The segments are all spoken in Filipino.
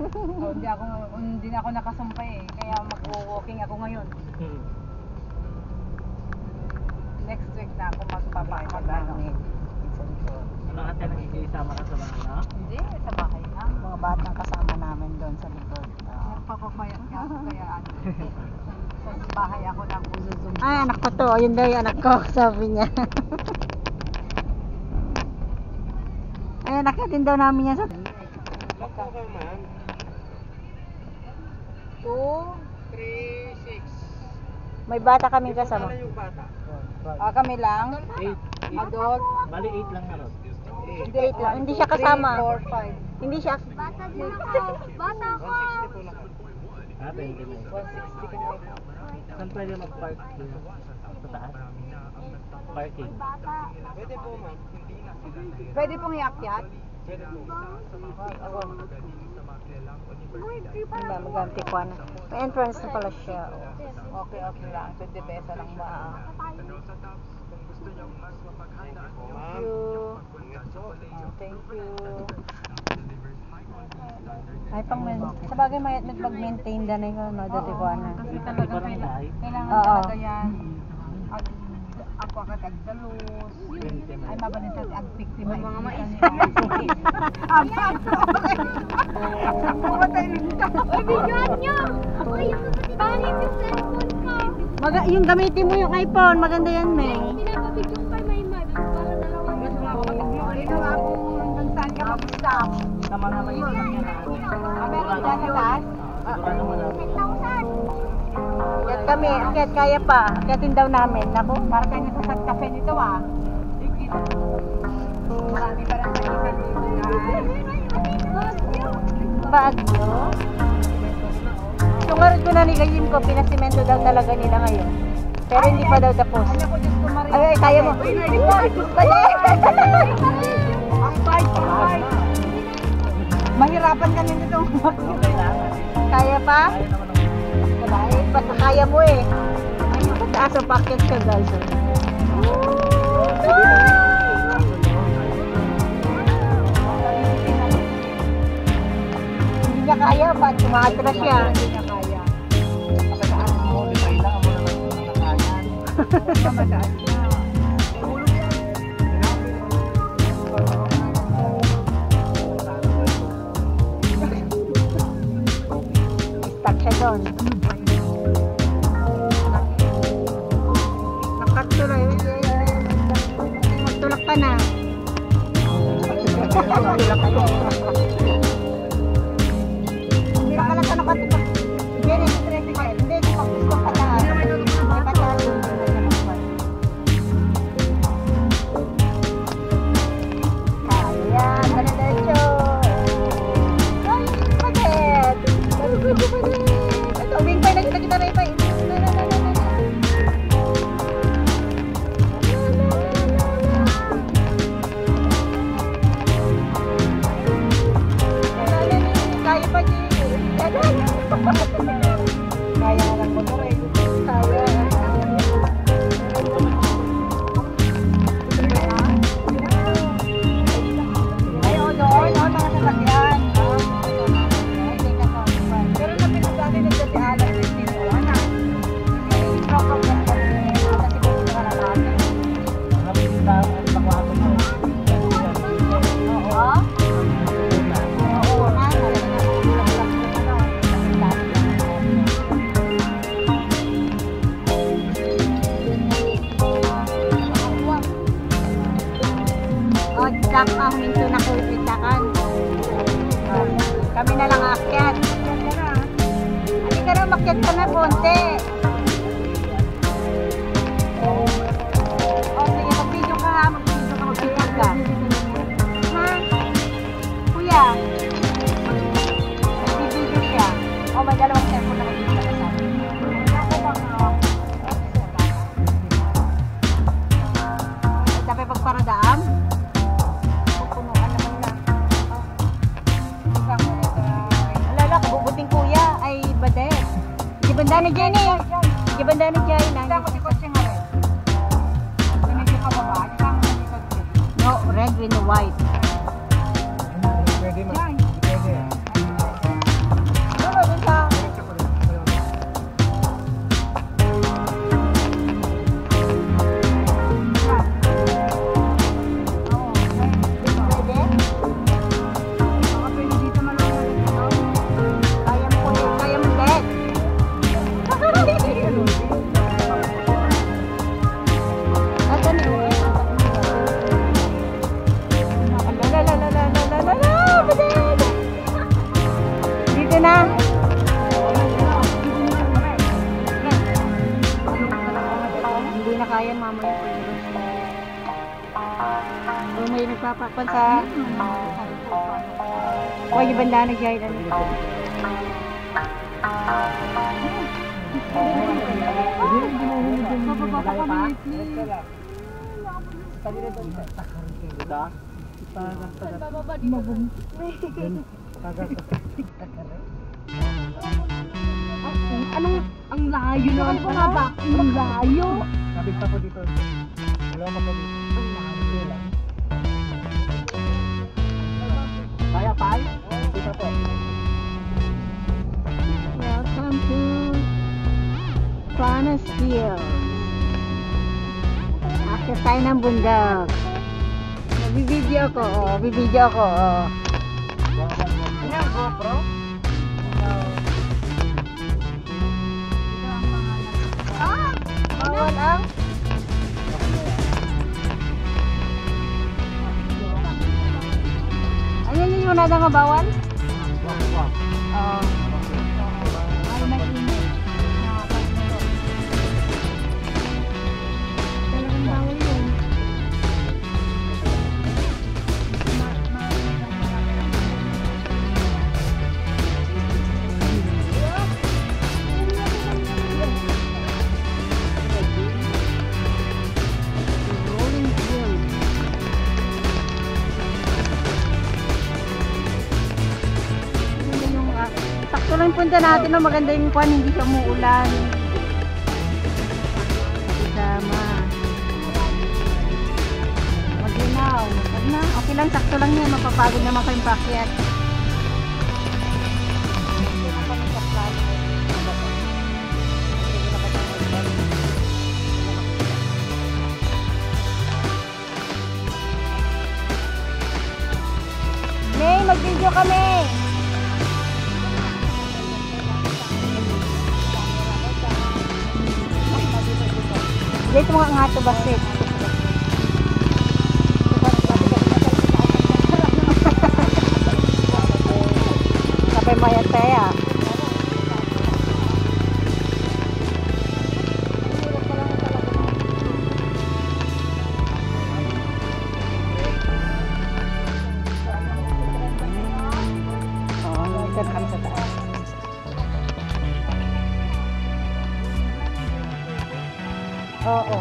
Hindi na ako nakasumpay eh. Kaya mag-walking ako ngayon. Next week na ako magpapakita namin. Ano ate nang isama ka sa bahay na? Hindi, sa bahay na. Mga batang kasama namin doon sa likod. Nagpapapayak niya ako kaya ano. Sa bahay ako lang uzuzum. Ay, anak ko to. Yun daw yung anak ko, sabi niya. Ay, nakatin daw namin yan sa... Baka ka man. 2, 3, 6. May bata kaming kasama. Yung bata? kami lang. 8. Adult. Bali 8 lang na ron. Hindi, lang. Hindi siya kasama. 3, 4, 5. Hindi siya... Bata din ako. Bata ko. 160 po lang. Ah, 20 na yun. 160 kami. Saan pwede mag-park dun? Sa taas? Parking. Pwede po ma'am. Pwede pong iakyat? Pwede po. Maganti ko na. May entrance na pala siya. Okay lang. 20 peso lang ba? Thank you. Thank you. Ay, sa bagay may mag-maintain na yun, no, dati ko na. Kasi talaga kailangan Oo. talaga yan. Ako agad agdalos. Ay, mabalin sa ag-victim ay mga mais. Pumatay ninyo. Uy, videoan nyo! Uy, pangit yung cellphone ko. Yung gamitin mo yung iPhone, maganda yan, Meng. Pinapabidyo ko kay Maymay. Para dalawa yun. Ito nga po kung saan ka kamusta. Naman yun lang yan. Meron dyan na taas? Ano mo lang. 10,000. Akyat kami, akyat kaya pa. Akyatin daw namin. Naku, Para kayo nasasag kape nito ah. Marami pa lang kaibigan dito guys. Baguio. Sungarod ko na ni Gayim ko, pinasimento daw talaga nila ngayon. Pero hindi pa daw tapos. Ano ko Diyos ko Maria. Ay, kaya mo. Ang bite. Mahirapan ka nito. Kaya pa? Basta kaya mo eh. Taas ang packet ka guys. Hindi niya kaya, ba't tumatras siya? Hindi niya kaya. Mamadaan mo naman Mamadaan na. Stuck siya doon. Nakatuloy. Magtulak ka na. Hindi na pala sa nakatupak. Hindi, hindi gusto ka lahat. May pataas yung kaya, dala-diretso. Paget. Ito, wing pa, nakita kita rin pa. Kaya pa niya. Kaya lang mo na rin. Kaya. Ayaw doon, mga sasakyan. Pero na pinagdali ng dati alam ng sinuha na. May problem ka rin. Kasi kung hindi ka na natin. Oo. Oo, na. Dak ang minto na kulitakan. Kami na lang aakyat. Hindi ka na makyat ka na konti. O sige, mag-video ka ha. Mag-video ka. Ha? Kuya? Mag-video siya. O may dalawang cellphone na mag-video ka sa akin. Dapat pagparadaam? Alala, kabubuting kuya ay badet. Gibanda na Jenny. Gibanda na Jenny. Ako si Kotse nga rin. Medyo kababa. No, red with white. Pwede ma. Pwede. papapan sa... Huwag yung banda nag-jahil na nito. Mababa pa kami. Anong ang layo naman pa nga ba? Ang layo. Sabi pa po dito. Wala pa po dito. Ang layo lang. Kaya pa? Dito po. Welcome to Fanas Hills. Akit tayo ng bundok. Bibidyo ko, bibidyo ko. Ano ang GoPro? Bawal ang... Ayan yung una na bawal? Oo. Ay, may init. Talagang bawal yun. Rolling hills. Maganda yung, sakto lang yung punta natin, no? Maganda yung kwan, hindi siya umuulan. Sama. Maglinaw. Wag na. Okay lang, sakto lang yan. Mapapagod naman kayong pakyat. May, mag-video kami. Dito mga nga ito basit. Kapay mayat saya. Oo, ikot kami sa taas. Oo.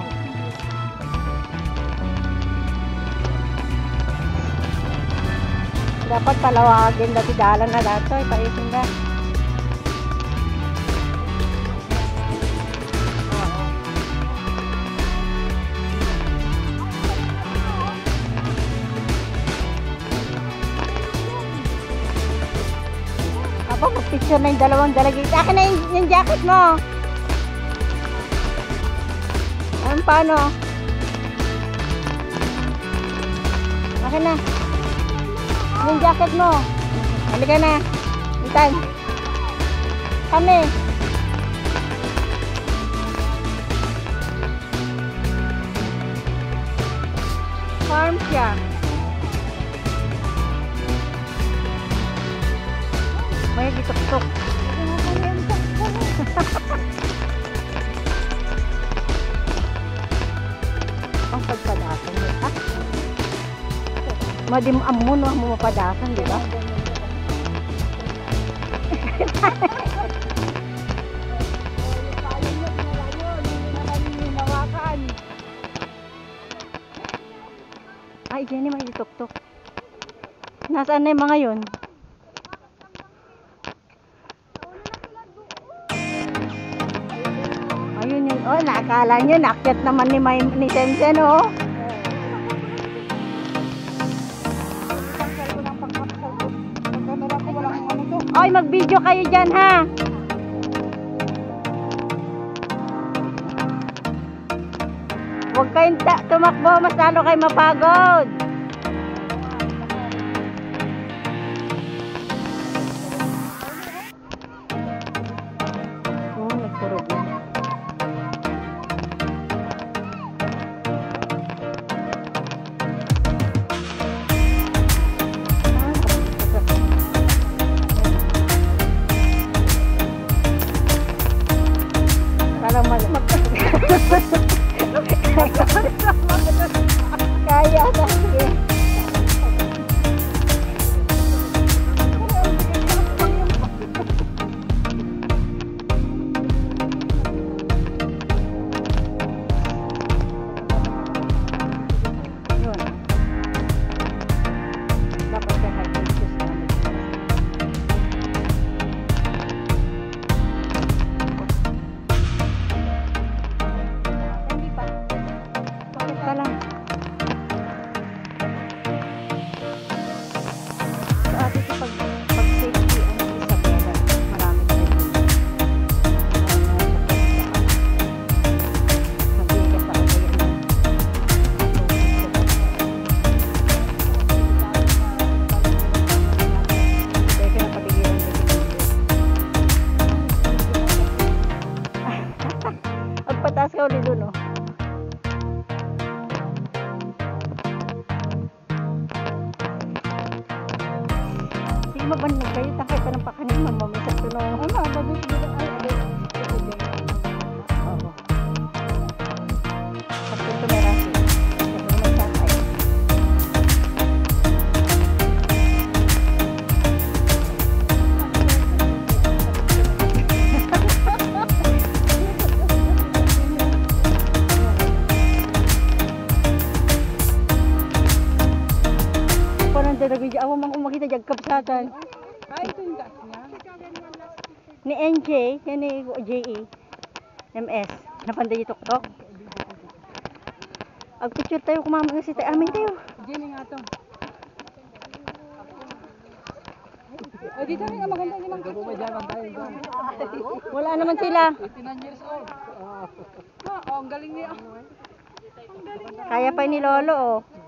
Dapat palawagin dati dalan na dato, ipaisin ka. Aba, mag-picture na yung dalawang dalagay. Akin na yung jacket mo. Ano paano? Akin na. Yung jacket mo. Halika na. Itan. Kami. Farm siya. May gitok-tok. Ang pagpadasan mo. Ha? Madim amun mo mapadasan, di ba? Ay, Jenny, may itok-tok. Nasaan na yung mga yun? Ayun yun. Oh, nakakala nyo, nakyat naman ni Sensen, oh. Oy, mag-video kayo dyan, ha? Huwag kayong tumakbo, mas lalo kayo mapagod. Oh, nagturog na. Kaya na. mabandag kayo, takay pa ng pakanin, mamamisa ito no. Ano, babit ko na, ay, abay. Oo. Tapos ito may rasi. Tapos may sakay. Parang dalagoy dyan. Awa mang umakita dyan kapsatan. Ay, ito yung gas niya. Ni NJ, yan ni JE. MS. Napanday yung tuktok. Ag-picture tayo kumama nga si tayo. Amin tayo. Jenny nga to. Ay, dito rin ang maganda nilang Wala naman sila. 89 years old. Oh, ang galing niya. Kaya pa ni Lolo oh.